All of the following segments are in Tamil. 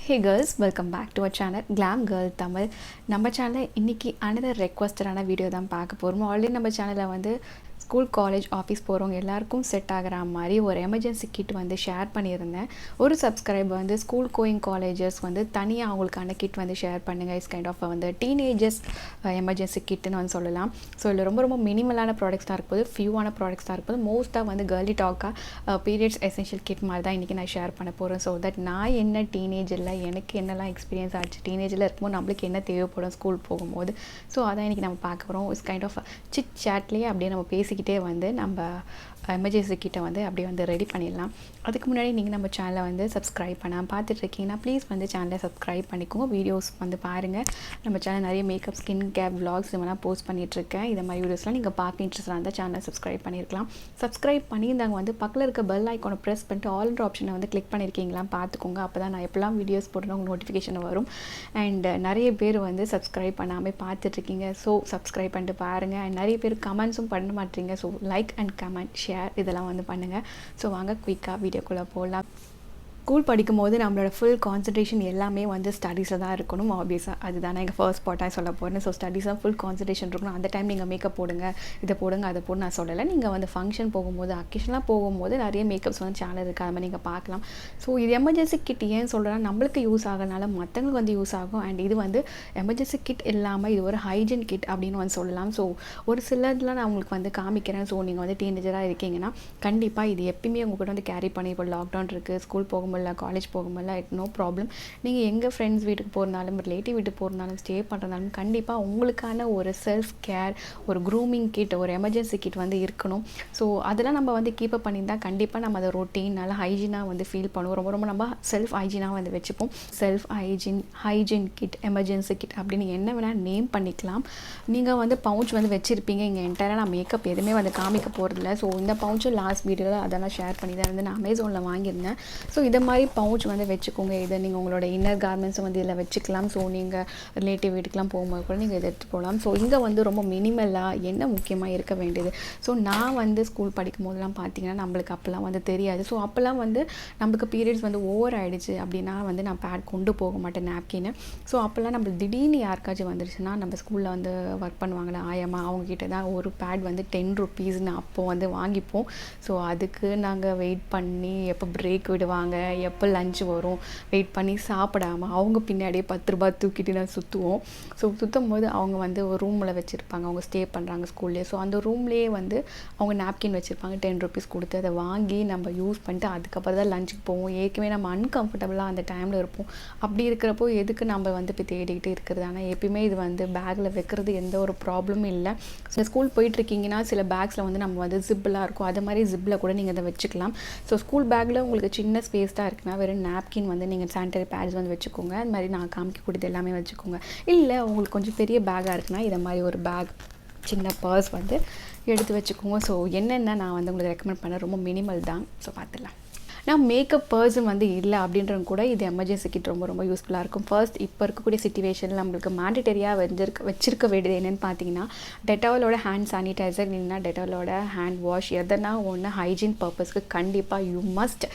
Hey girls, welcome back to our channel Glam Girl Tamil. நம்ம சேனலில் இன்றைக்கி அனதர் ரெக்வஸ்டடான வீடியோ தான் பார்க்க போகிறோம். ஆல்ரெடி நம்ம சேனலில் வந்து ஸ்கூல் காலேஜ் ஆஃபீஸ் போகிறவங்க எல்லாருக்கும் செட் ஆகிற மாதிரி ஒரு எமர்ஜென்சி கிட் வந்து ஷேர் பண்ணியிருந்தேன். ஒரு சப்ஸ்கிரைபர் வந்து ஸ்கூல் கோயிங் காலேஜஸ் வந்து தனியாக அவங்களுக்கான கிட் வந்து ஷேர் பண்ணுங்கள். இஸ் கைண்ட் ஆஃப் வந்து டீனேஜர்ஸ் எமர்ஜென்சி கிட்னு வந்து சொல்லலாம். ஸோ இதில் ரொம்ப ரொம்ப மினிமலான ப்ராடக்ட்ஸ் தான் இருக்கும்போது, ஃபியூவான ப்ராடக்ட்ஸ் தான் இருக்கும்போது, மோஸ்ட்டாக வந்து கேர்லி டாக்காக பீரியட்ஸ் எசென்ஷியல் கிட் மாதிரி தான் இன்றைக்கி நான் ஷேர் பண்ண போகிறேன். ஸோ தட் நான் என்ன டீனேஜில் எனக்கு என்னெல்லாம் எக்ஸ்பீரியன்ஸ் ஆச்சு, டீனேஜில் இருக்கும்போது நம்மளுக்கு என்ன தேவைப்படும் ஸ்கூல் போகும்போது, ஸோ அதான் இன்றைக்கி நம்ம பார்க்க போகிறோம். இஸ் கைண்ட் ஆஃப் சிட் சேட்லேயே அப்படியே நம்ம பேசிக்கிட்டே வந்து நம்ம எமர்ஜென்சி கிட்ட வந்து அப்படியே வந்து ரெடி பண்ணிடலாம். அதுக்கு முன்னாடி நீங்கள் நம்ம சேனலை வந்து சப்ஸ்கிரைப் பண்ணாமல் பார்த்துட்ருக்கீங்கன்னா ப்ளீஸ் வந்து சேனலை சப்ஸ்கிரைப் பண்ணிக்கோங்க. வீடியோஸ் வந்து பாருங்கள். நம்ம சேனல் நிறைய மேக்கப், ஸ்கின் கேர், விளாக்ஸ் இதெல்லாம் போஸ்ட் பண்ணிகிட்ருக்கேன். இந்த மாதிரி வீடியோஸ்லாம் நீங்கள் பார்க்க இன்ட்ரெஸ்டாக இருந்தால் சேனலை சப்ஸ்கிரைப் பண்ணியிருக்கலாம். சப்ஸ்கிரைப் பண்ணியிருந்தாங்க வந்து பக்கத்தில் இருக்க பெல் ஐக்கானை ப்ரெஸ் பண்ணிட்டு ஆல்ன்ற ஆப்ஷனை வந்து கிளிக் பண்ணியிருக்கீங்களா பார்த்துக்கோங்க. அப்போ தான் நான் எப்போல்லாம் வீடியோஸ் போட்டுனா உங்களுக்கு நோட்டிஃபிகேஷன் வரும். அண்ட் நிறைய பேர் வந்து சப்ஸ்கிரைப் பண்ணாமல் பார்த்துட்ருக்கீங்க. ஸோ சப்ஸ்கிரைப் பண்ணிட்டு பாருங்கள். அண்ட் நிறைய பேர் கமெண்ட்ஸும் பண்ண மாட்டீங்க. So like and comment, share இதெல்லாம் வந்து பண்ணுங்கள். ஸோ வாங்க குயிக்காக வீடியோக்குள்ளே போகலாம். ஸ்கூல் படிக்கும் போது நம்மளோட ஃபுல் கான்சன்ட்ரேஷன் எல்லாமே வந்து ஸ்டடீஸில் தான் இருக்கணும். ஆப்வியஸாக அதுதான் எங்கள் ஃபர்ஸ்ட் பார்ட்டாக சொல்ல போகிறேன். ஸோ ஸ்டடீஸ் தான் ஃபுல் கான்சன்ட்ரேஷன் இருக்கணும். அந்த டைம் நீங்கள் மேக்கப் போடுங்க, இதை போடுங்க, அதை போடு நான் சொல்லலை. நீங்கள் வந்து ஃபங்க்ஷன் போகும்போது, அக்கேஷனாக போகும்போது நிறைய மேக்கப்ஸ் வந்து சேனல் இருக்குது, அது மாதிரி நீங்கள் பார்க்கலாம். ஸோ இது எமர்ஜென்சி கிட் ஏன் சொல்கிறேன்னா, நம்மளுக்கு யூஸ் ஆகிறனால மற்றவங்களுக்கு வந்து யூஸ் ஆகும். அண்ட் இது வந்து எமர்ஜென்சி கிட் இல்லாமல் இது ஒரு ஹைஜீன் கிட் அப்படின்னு வந்து சொல்லலாம். ஸோ ஒரு சிலதெலாம் நான் உங்களுக்கு வந்து காமிக்கிறேன். ஸோ நீங்கள் வந்து டீனேஜராக இருக்கீங்கன்னா கண்டிப்பாக இது எப்பயுமே உங்கள் கூட வந்து கேரி பண்ணி, இப்போ லாக்டவுன் இருக்குது, ஸ்கூல் போகும்போது காலேஜ் போகும்போது இட் நோ ப்ராப்ளம். நீங்கள் எங்கள் ஃப்ரெண்ட்ஸ் வீட்டுக்கு போகிறனாலும், ரிலேட்டிவ் வீட்டுக்கு போகிறனாலும், ஸ்டே பண்ணுறதுனாலும் கண்டிப்பாக உங்களுக்கான ஒரு செல்ஃப் கேர், ஒரு க்ரூமிங் கிட், ஒரு எமர்ஜென்சி கிட் வந்து இருக்கணும். ஸோ அதெல்லாம் நம்ம வந்து கீப்பப் பண்ணியிருந்தால் கண்டிப்பாக நம்ம அதை ரொட்டீன் நல்லா ஹைஜீனாக வந்து ஃபீல் பண்ணுவோம். ரொம்ப ரொம்ப நம்ம செல்ஃப் ஹைஜீனாக வந்து வச்சுப்போம். Self hygiene kit, emergency kit அப்படின்னு என்ன வேணால் நேம் பண்ணிக்கலாம். நீங்கள் வந்து பவுச் வந்து வச்சுருப்பீங்க. இங்கே என்டையராக நான் மேக்கப் எதுவுமே வந்து காமிக்க போகிறதில்ல. ஸோ இந்த பவுச்சு லாஸ்ட் வீடியோவில் அதெல்லாம் ஷேர் பண்ணி தான் வந்து நான் அமேசானில் வாங்கியிருந்தேன். ஸோ இதை மாதிரி பவுச் வந்து வச்சுக்கோங்க. இதை நீங்கள் உங்களோட இன்னர் கார்மெண்ட்ஸை வந்து இதில் வச்சுக்கலாம். ஸோ நீங்கள் ரிலேட்டிவ் வீட்டுக்கெலாம் போகும்போது கூட நீங்கள் இதை எடுத்து போகலாம். ஸோ இங்கே வந்து ரொம்ப மினிமலாக என்ன முக்கியமாக இருக்க வேண்டியது. ஸோ நான் வந்து ஸ்கூல் படிக்கும் போதெல்லாம் பார்த்தீங்கன்னா நம்மளுக்கு அப்போல்லாம் வந்து தெரியாது. ஸோ அப்போல்லாம் வந்து நம்மளுக்கு பீரியட்ஸ் வந்து ஓவர் ஆகிடுச்சு அப்படின்னா வந்து நான் பேட் கொண்டு போக மாட்டேன், நாப்கின்னு. ஸோ அப்போல்லாம் நம்ம திடீர்னு யாருக்காச்சும் வந்துருச்சுன்னா நம்ம ஸ்கூலில் வந்து ஒர்க் பண்ணுவாங்களே ஆயம்மா, அவங்கக்கிட்ட தான் ஒரு பேட் வந்து 10 rupeesன்னு அப்போது வந்து வாங்கிப்போம். ஸோ அதுக்கு நாங்கள் வெயிட் பண்ணி எப்போ பிரேக் விடுவாங்க, எப்போ லஞ்ச் வரும் வெயிட் பண்ணி சாப்பிடாமல் அவங்க பின்னாடியே 10 ரூபா தூக்கிட்டு நான் சுற்றுவோம். ஸோ சுற்றும் போது அவங்க வந்து ஒரு ரூமில் வச்சுருப்பாங்க, அவங்க ஸ்டே பண்ணுறாங்க ஸ்கூல்லேயே. ஸோ அந்த ரூம்லேயே வந்து அவங்க நாப்கின் வச்சுருப்பாங்க, 10 rupees கொடுத்து அதை வாங்கி நம்ம யூஸ் பண்ணிட்டு அதுக்கப்புறம் தான் லஞ்சுக்கு போவோம். ஏற்கனவே நம்ம அன்கம்ஃபர்டபுளாக அந்த டைமில் இருப்போம். அப்படி இருக்கிறப்போ எதுக்கு நம்ம வந்து இப்போ தேடிக்கிட்டு இருக்கிறது. ஆனால் எப்பயுமே இது வந்து பேக்கில் வைக்கிறது எந்த ஒரு ப்ராப்ளமும் இல்லை. இந்த ஸ்கூல் போயிட்டுருக்கீங்கன்னா சில பேக்ஸில் வந்து நம்ம வந்து ஜிப்பிலாக இருக்கும், அது மாதிரி ஜிப்பில் கூட நீங்கள் அதை வச்சுக்கலாம். ஸோ ஸ்கூல் பேக்கில் உங்களுக்கு சின்ன ஸ்பேஸ் தான் இருக்குன்னா வெறும் நாப்கின் வந்து நீங்கள் சானிடரி பேட்ஸ் வந்து வச்சுக்கோங்க. அது மாதிரி நான் காமிக்க கொடுத்து எல்லாமே வச்சுக்கோங்க. இல்லை உங்களுக்கு கொஞ்சம் பெரிய பேக்காக இருக்குன்னா இதை மாதிரி ஒரு பேக், சின்ன பர்ஸ் வந்து எடுத்து வச்சுக்கோங்க. ஸோ என்னென்ன நான் வந்து உங்களுக்கு ரெக்கமெண்ட் பண்ண ரொம்ப மினிமல் தான். ஸோ பார்த்துக்கலாம். நான் மேக்கப் பர்சன் வந்து இல்லை அப்படின்றவங்க கூட இது எமர்ஜென்சி கிட் ரொம்ப ரொம்ப யூஸ்ஃபுல்லாக இருக்கும். ஃபர்ஸ்ட் இப்போ இருக்கக்கூடிய சிச்சுவேஷனில் நம்மளுக்கு மேண்டட்டரியாக வச்சிருக்க வேண்டியது என்னென்னு பார்த்தீங்கன்னா டெட்டாலோட ஹேண்ட் சானிடைசர், இல்லைன்னா டெட்டாலோட ஹேண்ட் வாஷ், எதனா ஒன்று ஹைஜீன் பர்பஸ்க்கு கண்டிப்பாக யூ மஸ்ட்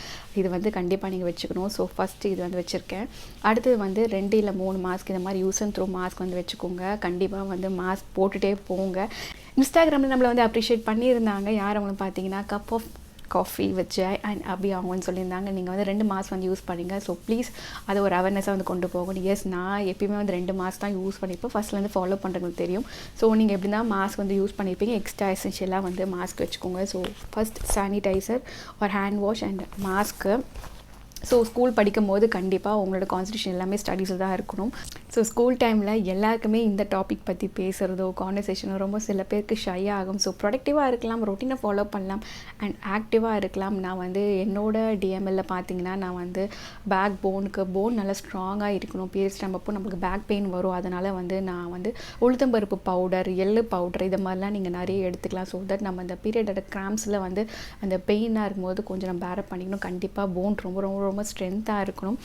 இது வந்து கண்டிப்பாக நீங்கள் வச்சுக்கணும். ஸோ ஃபஸ்ட்டு இது வந்து வச்சுருக்கேன். அடுத்தது வந்து 2 இல்லை 3 மாஸ்க் இந்த மாதிரி யூஸ் அண்ட் த்ரூ மாஸ்க் வந்து வச்சுக்கோங்க. கண்டிப்பாக வந்து மாஸ்க் போட்டுகிட்டே போங்க. இன்ஸ்டாகிராமில் நம்மளை வந்து அப்ரிஷியேட் பண்ணியிருந்தாங்க. யார் அவங்களும் பார்த்தீங்கன்னா கப் ஆஃப் காஃபி வச்சு அண்ட் அப்படி அவங்கன்னு சொல்லியிருந்தாங்க. நீங்கள் வந்து 2 மாஸ்க் வந்து யூஸ் பண்ணிங்க. ஸோ ப்ளீஸ் அதை ஒரு அவேர்னஸாக வந்து கொண்டு போகணும். எஸ், நான் எப்பயுமே வந்து 2 மாஸ்க் தான் யூஸ் பண்ணியிருப்பேன். ஃபஸ்ட்லேருந்து ஃபாலோ பண்ணுறதுக்கு தெரியும். ஸோ நீங்கள் எப்படி தான் மாஸ்க் வந்து யூஸ் பண்ணியிருப்பீங்க, எக்ஸ்ட்ரா எசென்ஷியலாக வந்து மாஸ்க் வச்சுக்கோங்க. ஸோ ஃபஸ்ட் சானிடைசர் ஒரு hand wash and mask. So school படிக்கும் போது கண்டிப்பாக உங்களோட கான்சன்ட்ரேஷன் எல்லாமே ஸ்டடீஸில் தான் இருக்கணும். ஸோ ஸ்கூல் டைமில் எல்லாருக்குமே இந்த டாபிக் பற்றி பேசுகிறதோ கான்வர்சேஷனோ ரொம்ப சில பேருக்கு ஷை ஆகும். ஸோ ப்ரொடக்டிவாக இருக்கலாம், ரொட்டீனை ஃபாலோ பண்ணலாம் அண்ட் ஆக்டிவாக இருக்கலாம். நான் வந்து என்னோடய டிஎம்எல்ல பார்த்தீங்கன்னா நான் வந்து பேக் போன் நல்லா ஸ்ட்ராங்காக இருக்கணும். பீரியட்ஸ் டைம் அப்போ நம்மளுக்கு பேக் பெயின் வரும். அதனால் வந்து நான் வந்து உளுத்தம்பருப்பு பவுடர், எள்ளு பவுடர் இது மாதிரிலாம் நீங்கள் நிறைய எடுத்துக்கலாம். ஸோ தட் நம்ம அந்த பீரியடோட கிராம்ஸில் வந்து அந்த பெயினாக இருக்கும்போது கொஞ்சம் நம்ம பேரப் பண்ணிக்கணும். கண்டிப்பாக போன் ரொம்ப ரொம்ப ரொம்ப ஸ்ட்ரென்த்தாக இருக்கணும்.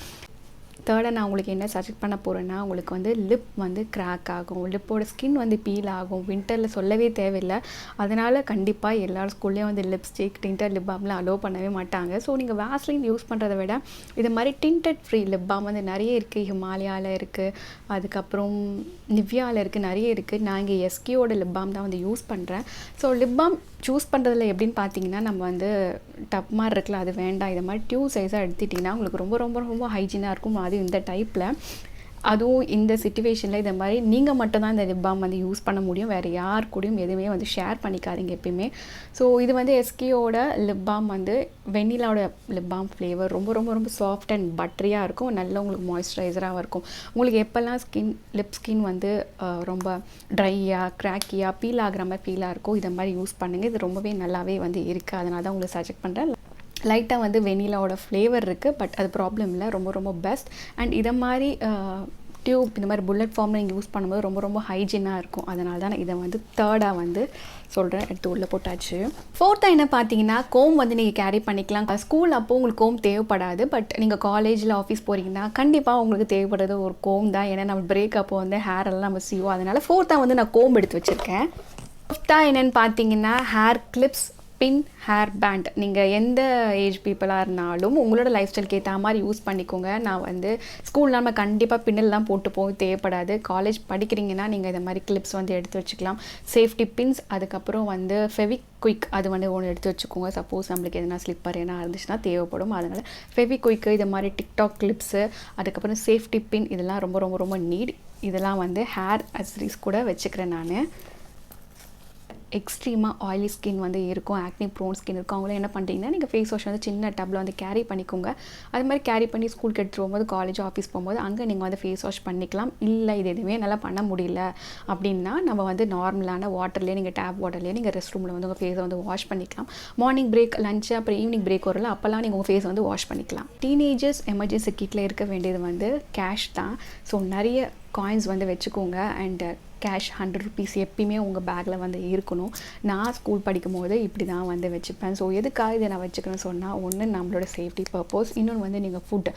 தேர்டாக நான் உங்களுக்கு என்ன சஜெக்ட் பண்ண போகிறேன்னா, உங்களுக்கு வந்து லிப் வந்து கிராக் ஆகும், லிப்போட ஸ்கின் வந்து பீல் ஆகும். வின்டரில் சொல்லவே தேவையில்லை. அதனால் கண்டிப்பாக எல்லார் ஸ்கூல்லேயும் வந்து லிப்ஸ்டிக், டிண்டட் லிப் பாம்லாம் அலோவ் பண்ணவே மாட்டாங்க. ஸோ நீங்கள் வேஸ்லின் யூஸ் பண்ணுறதை விட இது மாதிரி டிண்டட் ஃப்ரீ லிப் பாம் வந்து நிறைய இருக்குது. ஹிமாலயாவில் இருக்குது, அதுக்கப்புறம் நிவ்யாவில் இருக்குது, நிறைய இருக்குது. நான் இங்கே எஸ்கியோட லிப் பாம் தான் வந்து யூஸ் பண்ணுறேன். ஸோ லிப் பாம் சூஸ் பண்ணுறதுல எப்படின்னு பார்த்தீங்கன்னா, நம்ம வந்து டப் மாதிரி இருக்குல்ல, அது வேண்டாம். இதை மாதிரி டியூப் சைஸாக எடுத்துட்டிங்கன்னா உங்களுக்கு ரொம்ப ரொம்ப ரொம்ப ஹைஜீனாக இருக்கும். அது இந்த டைப்பில், அதுவும் இந்த சிச்சுவேஷனில் இதை மாதிரி நீங்கள் மட்டும்தான் இந்த லிப் பாம் வந்து யூஸ் பண்ண முடியும். வேறு யார் கூடயும் எதுவுமே வந்து ஷேர் பண்ணிக்காதீங்க எப்பயுமே. ஸோ இது வந்து எஸ்கியோட லிப் பாம் வந்து வெண்ணிலாவோட லிப் பாம் ஃப்ளேவர் ரொம்ப ரொம்ப ரொம்ப சாஃப்ட் அண்ட் பட்டரியாக இருக்கும். நல்ல உங்களுக்கு மாய்ஸ்சரைசராகவும் இருக்கும். உங்களுக்கு எப்போல்லாம் லிப் ஸ்கின் வந்து ரொம்ப ட்ரையாக கிராக்கியாக பீல் ஆகிற மாதிரி ஃபீலாக இருக்கும், இதை மாதிரி யூஸ் பண்ணுங்கள். இது ரொம்பவே நல்லாவே வந்து இருக்குது. அதனால தான் உங்களுக்கு சஜெக்ட் பண்ணுறேன். லைட்டாக வந்து வெனிலாவோட ஃப்ளேவர் இருக்குது, பட் அது ப்ராப்ளம் இல்லை, ரொம்ப ரொம்ப பெஸ்ட். அண்ட் இதை மாதிரி டியூப் இந்த மாதிரி புல்லட் ஃபார்மில் நீங்கள் யூஸ் பண்ணும்போது ரொம்ப ரொம்ப ஹைஜீனாக இருக்கும். அதனால தான் நான் இதை வந்து தேர்டாக வந்து சொல்கிறேன். எடுத்து உள்ளே போட்டாச்சு. ஃபோர்த்தாக என்ன பார்த்தீங்கன்னா, கோம் வந்து நீங்கள் கேரி பண்ணிக்கலாம். ஸ்கூல் அப்போது உங்களுக்கு கோம் தேவைப்படாது, பட் நீங்கள் காலேஜில் ஆஃபீஸ் போகிறீங்கன்னா கண்டிப்பாக உங்களுக்கு தேவைப்படுறது ஒரு கோம் தான். ஏன்னா நம்ம பிரேக் அப்போ வந்து ஹேர் எல்லாம் நம்ம செய்வோம். அதனால் ஃபோர்த்தாக வந்து நான் கோம் எடுத்து வச்சுருக்கேன். ஃபிஃப்த்தாக என்னென்னு பார்த்தீங்கன்னா, ஹேர் கிளிப்ஸ், பின், ஹேர் பேண்ட். நீங்கள் எந்த ஏஜ் பீப்புளாக இருந்தாலும் உங்களோட லைஃப் ஸ்டைலுக்கு ஏற்ற மாதிரி யூஸ் பண்ணிக்கோங்க. நான் வந்து ஸ்கூலில் நம்ம கண்டிப்பாக பின்னெல்லாம் போட்டு போக தேவைப்படாது. காலேஜ் படிக்கிறீங்கன்னா நீங்கள் இந்த மாதிரி கிளிப்ஸ் வந்து எடுத்து வச்சுக்கலாம். சேஃப்டி பின்ஸ், அதுக்கப்புறம் வந்து ஃபெவிக்விக் அது வந்து ஒன்று எடுத்து வச்சுக்கோங்க. சப்போஸ் நம்மளுக்கு எதனா ஸ்லிப்பர் என்ன இருந்துச்சுன்னா தேவைப்படும். அதனால் ஃபெவிக்விக்கு இது மாதிரி டிக்டாக் கிளிப்ஸு, அதுக்கப்புறம் சேஃப்டி பின், இதெல்லாம் ரொம்ப ரொம்ப ரொம்ப நீட். இதெல்லாம் வந்து ஹேர் அக்சரிஸ் கூட வச்சுக்கிறேன் நான். எக்ஸ்ட்ரீமாக ஆயிலி ஸ்கின் வந்து இருக்கும், ஆக்னி ப்ரோன் ஸ்கின் இருக்கும். அவங்களும் என்ன பண்ணுறீங்கன்னா, நீங்கள் ஃபேஸ் வாஷ் வந்து சின்ன டப்பில் வந்து கேரி பண்ணிக்கோங்க. அது மாதிரி கேரி பண்ணி ஸ்கூலுக்கு எடுத்துகிட்டு போகும்போது, காலேஜ் ஆஃபீஸ் போகும்போது அங்கே நீங்கள் வந்து ஃபேஸ் வாஷ் பண்ணிக்கலாம். இல்லை இது எதுவுமே நல்லா பண்ண முடியல அப்படின்னா நம்ம வந்து நார்மலான வாட்டர்லேயே, நீங்கள் டேப் வாட்டர்லேயே நீங்கள் ரெஸ்ட் ரூமில் வந்து உங்கள் ஃபேஸை வந்து வாஷ் பண்ணிக்கலாம். மார்னிங் பிரேக், லஞ்சு, அப்புறம் ஈவினிங் பிரேக் வரல, அப்போல்லாம் நீங்கள் உங்கள் ஃபேஸை வந்து வாஷ் பண்ணிக்கலாம். டீனேஜர்ஸ் எமர்ஜென்சி கிட்டில் இருக்க வேண்டியது வந்து கேஷ் தான். ஸோ நிறைய காயின்ஸ் வந்து வச்சுக்கோங்க. அண்ட் கேஷ் 100 ருபீஸ் எப்பயுமே உங்கள் பேக்கில் வந்து இருக்கணும். நான் ஸ்கூல் படிக்கும் போது இப்படி தான் வந்து வச்சுப்பேன். ஸோ எதுக்காக இதை நான் வச்சுக்கணும்னு சொன்னால், ஒன்று நம்மளோட சேஃப்டி பர்பஸ், இன்னொன்று வந்து நீங்கள் ஃபுட்டு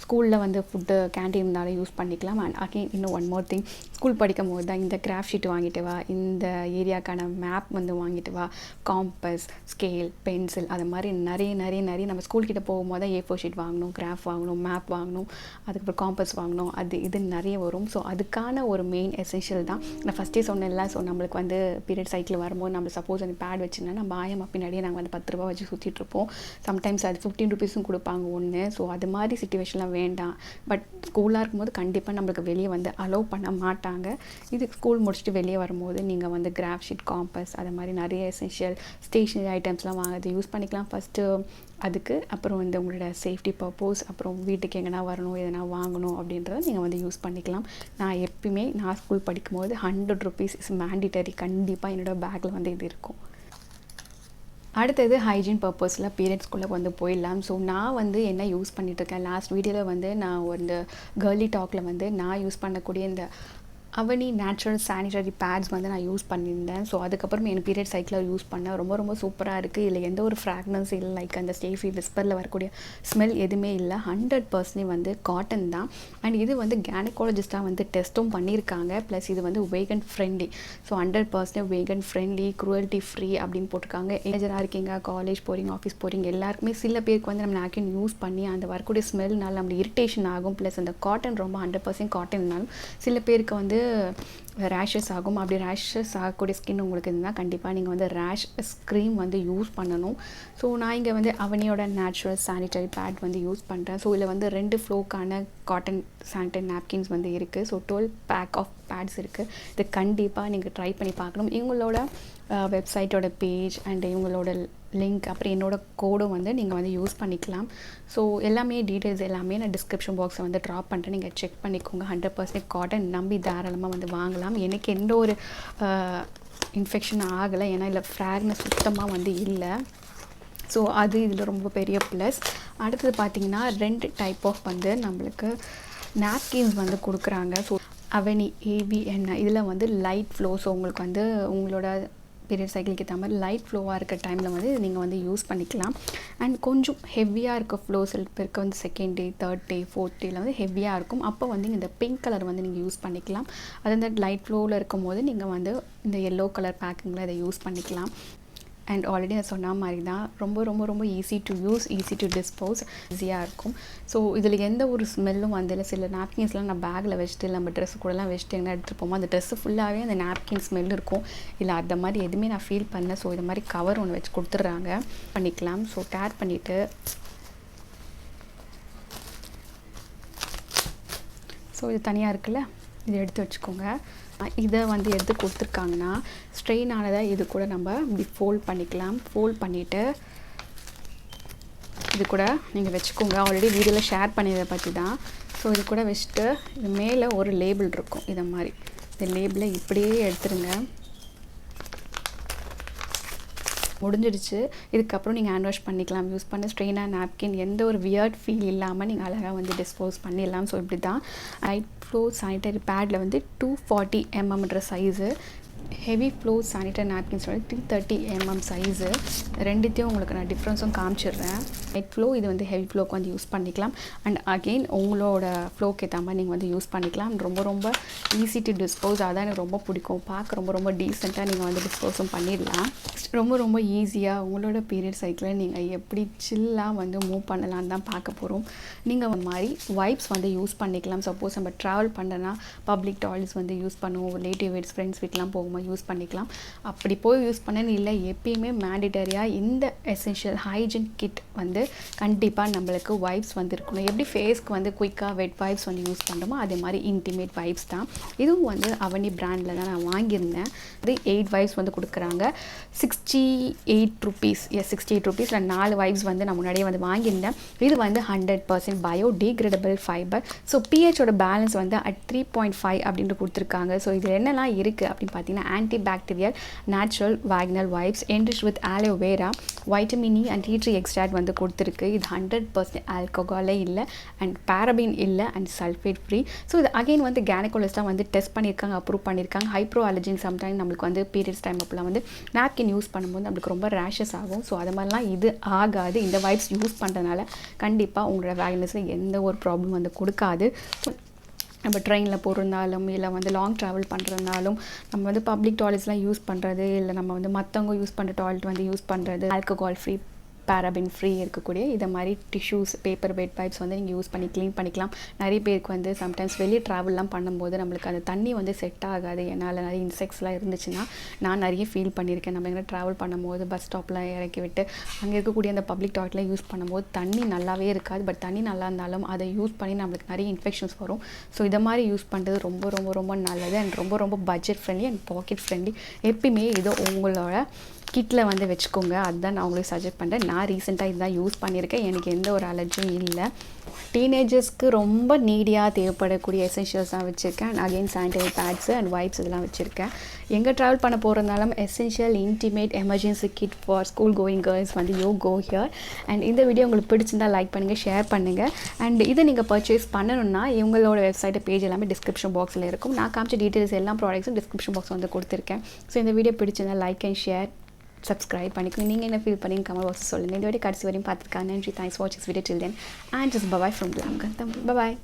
ஸ்கூலில் வந்து ஃபுட்டு கேன்டீன் இருந்தாலும் யூஸ் பண்ணிக்கலாம். அண்ட் அகெயின் இன்னும் ஒன் மோர் திங், ஸ்கூல் படிக்கும் போது தான் இந்த கிராஃப்ட் ஷீட் வாங்கிட்டு வா, இந்த ஏரியாக்கான மேப் வந்து வாங்கிட்டு வா, காம்பஸ், ஸ்கேல், பென்சில், அது மாதிரி நிறைய நிறைய நிறைய நம்ம ஸ்கூல்கிட்ட போகும்போது தான் A4 ஷீட் வாங்கணும், கிராஃப்ட் வாங்கணும், மேப் வாங்கணும், அதுக்கப்புறம் காம்பஸ் வாங்கணும், அது இது நிறைய வரும். ஸோ அதுக்கான ஒரு மெயின் எசென்ஷியல் தான் நான் ஃபஸ்ட்டே சொன்னேன்ல. ஸோ நம்மளுக்கு வந்து பீரியட் சைக்கிள் வரும்போது நம்ம சப்போஸ் அந்த பேட் வச்சுன்னா நம்ம ஆயம்மா பின்னாடியே நாங்கள் வந்து 10 ரூபா வச்சு சுற்றிட்டுருப்போம். சம்டைம்ஸ் அது 15 ருபீஸும் கொடுப்பாங்க ஒன்று. ஸோ அது மாதிரி சிச்சுவேஷன்லாம் வேண்டாம். பட் ஸ்கூலாக இருக்கும்போது கண்டிப்பாக நம்மளுக்கு வெளியே வந்து அலோவ் பண்ண மாட்டாங்க. இது ஸ்கூல் முடிச்சுட்டு வெளியே வரும்போது நீங்கள் வந்து கிராஃப்ட் ஷீட், காம்பஸ், அது மாதிரி நிறைய எசென்ஷியல் ஸ்டேஷ்னரி ஐட்டம்ஸ்லாம் வாங்குறது யூஸ் பண்ணிக்கலாம் ஃபஸ்ட்டு. அதுக்கு அப்புறம் வந்து உங்களோட சேஃப்டி பர்பஸ், அப்புறம் வீட்டுக்கு எங்கன்னா வரணும், எதனா வாங்கணும் அப்படின்றத நீங்கள் வந்து யூஸ் பண்ணிக்கலாம். நான் எப்பயுமே நான் ஸ்கூல் படிக்கும்போது 100 ருபீஸ் இஸ் மேண்டிட்டரி. கண்டிப்பாக என்னோடய பேக்கில் வந்து இது இருக்கும். அடுத்தது ஹைஜீன் பர்பஸில் பீரியட்ஸ்குள்ளே வந்து போயிடலாம். ஸோ நான் வந்து என்ன யூஸ் பண்ணிகிட்ருக்கேன், லாஸ்ட் வீடியோவில் வந்து நான் வந்து கேர்லி டாக்கில் வந்து நான் யூஸ் பண்ணக்கூடிய இந்த அவனி நேச்சுரல் சானிடரி பேட்ஸ் வந்து நான் யூஸ் பண்ணியிருந்தேன். ஸோ அதுக்கப்புறம் என் பீரியட் சைக்கிளில் யூஸ் பண்ணேன். ரொம்ப ரொம்ப சூப்பராக இருக்குது. இதில் எந்த ஒரு ஃப்ராக்னன்ஸ் இல்லை, லைக் அந்த ஸ்டேஃபி விஸ்பரில் வரக்கூடிய ஸ்மெல் எதுவுமே இல்லை. 100% வந்து காட்டன் தான். அண்ட் இது வந்து கேனகாலஜிஸ்ட்டாக வந்து டெஸ்ட்டும் பண்ணியிருக்காங்க. ப்ளஸ் இது வந்து வேகன் ஃப்ரெண்ட்லி. ஸோ 100% வேகன் ஃப்ரெண்ட்லி, க்ரூவல்ட்டி ஃப்ரீ அப்படின்னு போட்டிருக்காங்க. ஏஜராக இருக்கீங்க, காலேஜ் போகிறீங்க, ஆஃபீஸ் போகிறீங்க, எல்லாருக்குமே சில பேருக்கு வந்து நம்ம நாப்கின் யூஸ் பண்ணி அந்த வரக்கூடிய ஸ்மெல்னால நம்மளுக்கு இரிட்டேஷன் ஆகும். ப்ளஸ் அந்த காட்டன் ரொம்ப 100% காட்டன்னாலும் சில பேருக்கு வந்து ரேஷஸ் ஆகும். அப்படி ரேஷஸ் ஆகக்கூடிய ஸ்கின் உங்களுக்கு இருந்தால் கண்டிப்பாக நீங்கள் வந்து ரேஷ் க்ரீம் வந்து யூஸ் பண்ணணும். ஸோ நான் இங்கே வந்து அவனியோட நேச்சுரல் சானிடரி பேட் வந்து யூஸ் பண்ணுறேன். ஸோ இதில் வந்து 2 ஃப்ளோக்கான காட்டன் சானிடரி நாப்கின்ஸ் வந்து இருக்குது. ஸோ 12 பேக் ஆஃப் பேட்ஸ் இருக்குது. இது கண்டிப்பாக நீங்கள் ட்ரை பண்ணி பார்க்கணும். இவங்களோட வெப்சைட்டோட பேஜ் அண்ட் இவங்களோட லிங்க், அப்புறம் என்னோடய கோடும் வந்து நீங்கள் வந்து யூஸ் பண்ணிக்கலாம். ஸோ எல்லாமே டீட்டெயில்ஸ் எல்லாமே நான் டிஸ்கிரிப்ஷன் பாக்ஸில் வந்து ட்ராப் பண்ணிட்டு நீங்கள் செக் பண்ணிக்கோங்க. 100% காட்டன், நம்பி தாராளமாக வந்து வாங்கலாம். எனக்கு எந்த ஒரு இன்ஃபெக்ஷன் ஆகலை, ஏன்னா இல்லை ஃப்ராக்னஸ் சுத்தமாக வந்து இல்லை. ஸோ அது இதில் ரொம்ப பெரிய ப்ளஸ். அடுத்தது பார்த்திங்கன்னா 2 டைப் ஆஃப் வந்து நம்மளுக்கு நாப்கின்ஸ் வந்து கொடுக்குறாங்க. ஸோ அவனி AVN இதில் வந்து லைட் ஃப்ளோ. ஸோ உங்களுக்கு வந்து உங்களோட பீரியட் சைக்கிளுக்கு ஏற்ற மாதிரி லைட் ஃப்ளோவாக இருக்க டைமில் வந்து நீங்கள் வந்து யூஸ் பண்ணிக்கலாம். அண்ட் கொஞ்சம் ஹெவியாக இருக்க ஃப்ளோ சில பேருக்கு வந்து second day, third day, fourth டேயில் வந்து ஹெவியாக இருக்கும். அப்போ வந்து இந்த பிங்க் கலர் வந்து நீங்கள் யூஸ் பண்ணிக்கலாம். அது இந்த லைட் ஃப்ளோவில் இருக்கும் போது நீங்கள் வந்து இந்த எல்லோ கலர் பேக்கிங்கில் இதை யூஸ் பண்ணிக்கலாம். அண்ட் ஆல்ரெடி நான் சொன்ன மாதிரி தான் ரொம்ப ரொம்ப ரொம்ப easy to use, easy to dispose, ஈஸியாக இருக்கும். ஸோ இதில் எந்த ஒரு ஸ்மெல்லும் வந்து இல்லை. சில நாப்கின்ஸ்லாம் நான் பேக்கில் வச்சுட்டு நம்ம ட்ரெஸ்ஸு கூடலாம் வச்சுட்டு எங்கே எடுத்துகிட்டு போவோம், அந்த ட்ரெஸ்ஸு ஃபுல்லாகவே அந்த நாப்கின் ஸ்மெல் இருக்கும். இல்லை அந்த மாதிரி எதுவுமே நான் ஃபீல் பண்ணல. ஸோ இது மாதிரி கவர் ஒன்று வச்சு கொடுத்துட்றாங்க, பண்ணிக்கலாம். ஸோ டேர் பண்ணிவிட்டு ஸோ இது தனியாக இருக்குல்ல, இதை எடுத்து வச்சுக்கோங்க. இதை வந்து எடுத்து கொடுத்துருக்காங்கன்னா ஸ்ட்ரெயின் ஆனதை இது கூட நம்ம இப்படி ஃபோல்ட் பண்ணிக்கலாம். ஃபோல்ட் பண்ணிவிட்டு இது கூட நீங்கள் வச்சுக்கோங்க. ஆல்ரெடி வீடியோவில் ஷேர் பண்ணியதை பற்றி தான். ஸோ இது கூட வச்சுட்டு இது மேலே ஒரு லேபிள் இருக்கும், இதை மாதிரி இந்த லேபிளை இப்படியே எடுத்துருங்க. முடிஞ்சிடுச்சு. இதுக்கப்புறம் நீங்கள் ஹேண்ட் வாஷ் பண்ணிக்கலாம். யூஸ் பண்ண ஸ்ட்ரெயினாக நாப்கின் எந்த ஒரு வியர்ட் ஃபீல் இல்லாமல் நீங்கள் அழகாக வந்து டிஸ்போஸ் பண்ணிடலாம். ஸோ இப்படி தான் லைட் ஃப்ளோ சானிட்டரி பேடில் வந்து 240 mm size, heavy flow sanitary napkins வந்து 330 mm சைஸு. ரெண்டுத்தையும் உங்களுக்கு நான் டிஃப்ரென்ஸும் காமிச்சிடுறேன். லைட் ஃப்ளோ இது வந்து ஹெவி ஃப்ளோக்கு வந்து யூஸ் பண்ணிக்கலாம். அண்ட் அகெயின் உங்களோட ஃப்ளோக்கு ஏற்ற மாதிரி நீங்கள் வந்து யூஸ் பண்ணிக்கலாம். ரொம்ப ரொம்ப ஈஸி டு டிஸ்போஸ். அதான் எனக்கு ரொம்ப பிடிக்கும். பார்க்க ரொம்ப ரொம்ப டீசெண்டாக நீங்கள் வந்து டிஸ்போஸும் பண்ணிடலாம். ரொம்ப ரொம்ப ஈஸியாக உங்களோட பீரியட் சைக்கிளில் நீங்கள் எப்படி சில்லாக வந்து மூவ் பண்ணலான்னு தான் பார்க்க போகிறோம். நீங்கள் ஒரு மாதிரி வைப்ஸ் வந்து யூஸ் பண்ணிக்கலாம். சப்போஸ் நம்ம ட்ராவல் பண்ணுறேன்னா பப்ளிக் டாய்லெட்ஸ் வந்து யூஸ் பண்ணுவோம், ரிலேட்டிவ் வீட்ஸ், ஃப்ரெண்ட்ஸ் வீட்லாம் போகும்போது யூஸ் பண்ணிக்கலாம். அப்படி போய் யூஸ் பண்ணேன்னு இல்லை, எப்பயுமே மேண்டிட்டரியாக இந்த எசென்ஷியல் ஹைஜீன் கிட் வந்து கண்டிப்பாக நம்மளுக்கு வைப்ஸ் வந்து இருக்கணும். எப்படி ஃபேஸ்க்கு வந்து குயிக்காக வெட் வைப்ஸ் வந்து யூஸ் பண்ணுறோமோ அதே மாதிரி இன்டிமேட் வைப்ஸ் தான். இதுவும் வந்து அவனி பிராண்டில் தான் நான் வாங்கியிருந்தேன். அது 8 வைப்ஸ் வந்து கொடுக்குறாங்க. 68 rupees. 68 rupees. நான் 4 வைப்ஸ் வந்து நான் முன்னாடியே வந்து வாங்கியிருந்தேன். இது வந்து 100% பயோடிகிரேடபிள் ஃபைபர். ஸோ பிஹெச்சோட பேலன்ஸ் வந்து at 3.5 அப்படின்ட்டு கொடுத்துருக்காங்க. ஸோ இது என்னெல்லாம் இருக்குது அப்படின்னு பார்த்தீங்கன்னா antibacterial, natural vaginal wipes, enriched with aloe vera, vitamin E and tea tree extract வந்து கொடுத்துருக்கு. இது 100% ஆல்கஹாலே இல்லை அண்ட் பேரபின் இல்லை அண்ட் சல்ஃபேட் ஃப்ரீ. ஸோ இது அகைன் வந்து கேனகாலஜிஸ்ட் தான் வந்து டெஸ்ட் பண்ணியிருக்காங்க, அப்ரூவ் பண்ணியிருக்காங்க. ஹைப்ரோ அலர்ஜின் சம்டைம் நம்மளுக்கு வந்து பீரியட்ஸ் டைம் அப்போலாம் வந்து நாப்கின் யூஸ் பண்ணும்போது நம்மளுக்கு ரொம்ப ரேஷஸ் ஆகும். ஸோ அது மாதிரிலாம் இது ஆகாது. இந்த வைப்ஸ் யூஸ் பண்ணுறதுனால கண்டிப்பாக உங்களோட வேக்னஸில் எந்த ஒரு ப்ராப்ளம் வந்து கொடுக்காது. நம்ம ட்ரெயினில் போகிறதுனாலும் இல்லை வந்து லாங் ட்ராவல் பண்ணுறதுனாலும் நம்ம வந்து பப்ளிக் டாய்லெட்ஸ்லாம் யூஸ் பண்ணுறது, இல்லை நம்ம வந்து மற்றவங்க யூஸ் பண்ணுற டாய்லெட் வந்து யூஸ் பண்ணுறது ஆல்கஹால் ஃப்ரீ, பேராபின் ஃப்ரீ இருக்கக்கூடிய இதை மாதிரி டிஷ்யூஸ், பேப்பர் வெட் பைப்ஸ் வந்து நீங்கள் யூஸ் பண்ணி க்ளீன் பண்ணிக்கலாம். நிறைய பேருக்கு வந்து சம்டைம்ஸ் வெளியே ட்ராவல்லாம் பண்ணும்போது நம்மளுக்கு அந்த தண்ணி வந்து செட் ஆகாது. என்னால் நிறைய இன்செக்ட்ஸ்லாம் இருந்துச்சுன்னா நான் நிறைய ஃபீல் பண்ணியிருக்கேன். நம்ம எங்கே ட்ராவல் பண்ணும்போது பஸ் ஸ்டாப்பில் இறக்கி விட்டு அங்கே இருக்கக்கூடிய அந்த பப்ளிக் டாய்லெட்லாம் யூஸ் பண்ணும்போது தண்ணி நல்லாவே இருக்காது. பட் தண்ணி நல்லா இருந்தாலும் அதை யூஸ் பண்ணி நம்மளுக்கு நிறைய இன்ஃபெக்ஷன்ஸ் வரும். ஸோ இதை மாதிரி யூஸ் பண்ணுறது ரொம்ப ரொம்ப ரொம்ப நல்லது அண்ட் ரொம்ப ரொம்ப budget friendly and packet friendly. எப்பயுமே இதை உங்களோட கிட்டில் வந்து வச்சுக்கோங்க. அதுதான் நான் உங்களுக்கு சஜெக்ட் பண்ணுறேன். நான் ரீசெண்டாக இதுதான் யூஸ் பண்ணியிருக்கேன். எனக்கு எந்த ஒரு அலர்ஜியும் இல்லை. டீனேஜர்ஸ்க்கு ரொம்ப நீடியாக தேவைப்படக்கூடிய எசென்ஷியல்ஸ் தான் வச்சுருக்கேன். And again sanitary pads and wipes இதெல்லாம் வச்சுருக்கேன். எங்கே ட்ராவல் பண்ண போகிறதுனாலும் essential intimate emergency kit for school going girls வந்து யூ கோ ஹியர். அண்ட் இந்த வீடியோ உங்களுக்கு பிடிச்சிருந்தால் லைக் பண்ணுங்கள், ஷேர் பண்ணுங்கள். அண்ட் இதை நீங்கள் பர்ச்சேஸ் பண்ணணுன்னா இவங்களோட வெப்சைட் பேஜ் எல்லாமே டிஸ்கிரிப்ஷன் பாக்ஸில் இருக்கும். நான் காமிச்ச டீட்டெயில்ஸ் எல்லா ப்ராடக்ட்ஸும் டிஸ்கிரிப்ஷன் பாக்ஸ் வந்து கொடுத்துருக்கேன். ஸோ இந்த வீடியோ பிடிச்சிருந்தால் லைக் அண்ட் ஷேர், சப்ஸ்கிரைப் பண்ணிக்கோங்க. நீங்கள் என்ன ஃபீல் பண்ணி கமெண்ட் பாக்ஸ் சொல்லுங்கள். இந்த வீடியோ கடைசி வரையும் பார்த்துருக்காங்க. நன்றி. தேங்க்ஸ் வாட்சிங் video till then and just bye bye from glam. Bye bye.